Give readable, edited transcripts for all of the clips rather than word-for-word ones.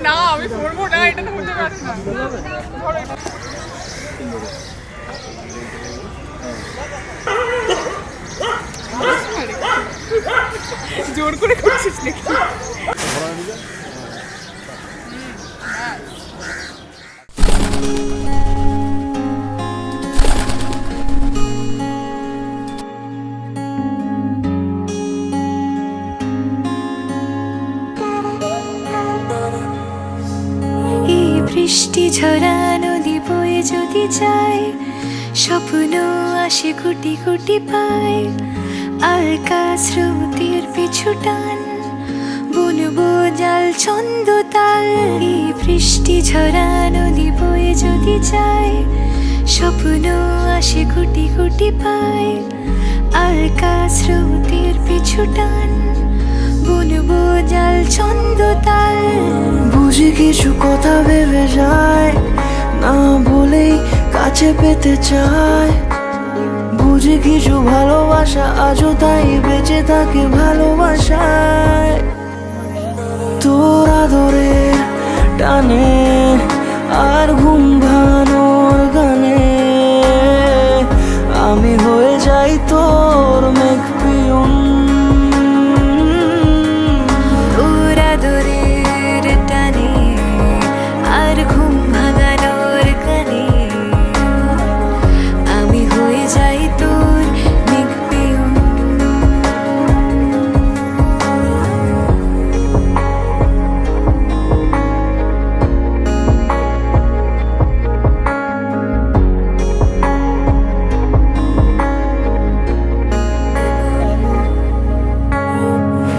না আমি পড়বো না, এটা তো হতে পারে না। ধরো এটা। জোর করে করছিস নাকি? বৃষ্টি ঝরা নদী বয়ে যদি যায়, স্বপ্ন আসে কোটি কোটি পায়। আলকা স্রোতের পিছু টান, বুনবো জাল ছন্দ তাল। এই বৃষ্টি ঝরা নদী বয়ে যদি যায়, স্বপ্ন আসে কোটি কোটি পায়। আলকা স্রোতের পিছু টান, বুনবো জাল ছন্দ তাল। বুঝি কিছু কথা ভেবে যায়, না বলেই কাছে পেতে চায়। বুঝি কিছু ভালোবাসা আজও তাই বেঁচে থাকে ভালোবাসায়। তোর আদরে টানে আর ঘুম ভাঙানোর গানে, আমি হয়ে যাই তোর মেঘ পিয়ন। তোর আদরের টানে আর ঘুম ভাঙানোর গানে, আমি হয়ে যাই তোর মেঘ পিয়ন।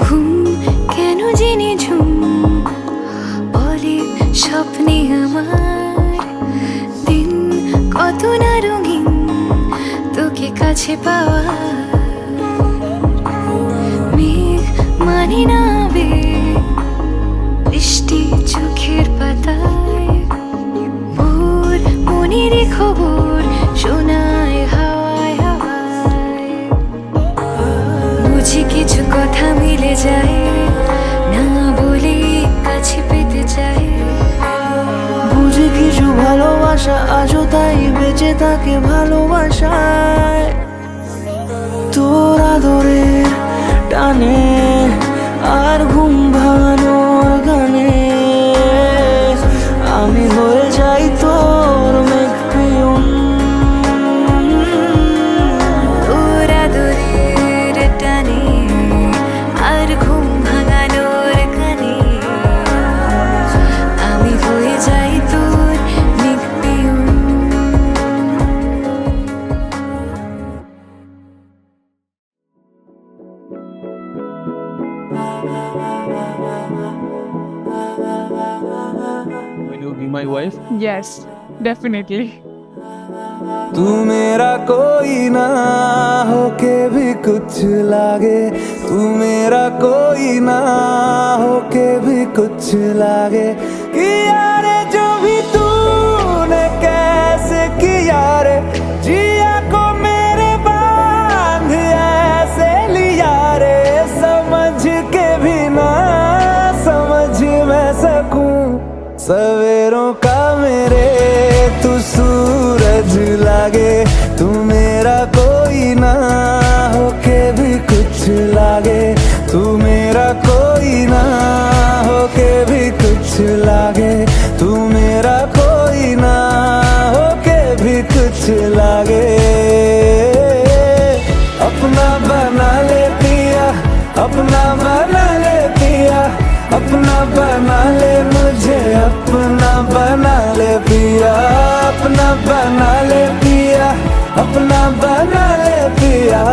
ঘুম কেন জেনে ঝুম বলে স্বপ্নে আমার, দিন কত না রঙিন তোকে কাছে পাওয়া। মেঘ মানে না আবেগ, বৃষ্টি চোখের পাতায়। ভোর মনের খবর শোনায় হাওয়ায় হাওয়ায়। বুঝি কিছু কথা মিলে যায়, না বলে কাছে পেতে চাই। বুঝি কিছু ভালোবাসা আজও তাই বেঁচে থাকে ভালোবাসায়। তোর আদরের টানে আর ঘুম ভাঙানোর গানে, আমি হয়ে যাই তোর মেঘ পিয়ন। তোর আদরের টানে আর ঘুম ভাঙানোর গানে, আমি হয়ে যাই তোর মেঘ peon. Will you be my wife? Yes, definitely. तू मेरा कोई ना होके भी कुछ लागे, तू मेरा कोई ना होके भी कुछ लागे। किया रे जो भी तूने कैसे किया रे, जिया को मेरे बांध ऐसे लिया रे। समझ के भी ना समझ मैं सकूं, सवेरों का मेरे तू सूरज लागे। तू मेरा कोई ना होके भी कुछ लागे, तू मेरा कोई ना होके भी कुछ लागे। तू मेरा कोई ना होके भी कुछ लागे। अपना बना ले पिया, अपना बना ले पिया, अपना बना ले मुझे, अपना बना ले पिया। अपना बना ले पिया, अपना बना ले पिया।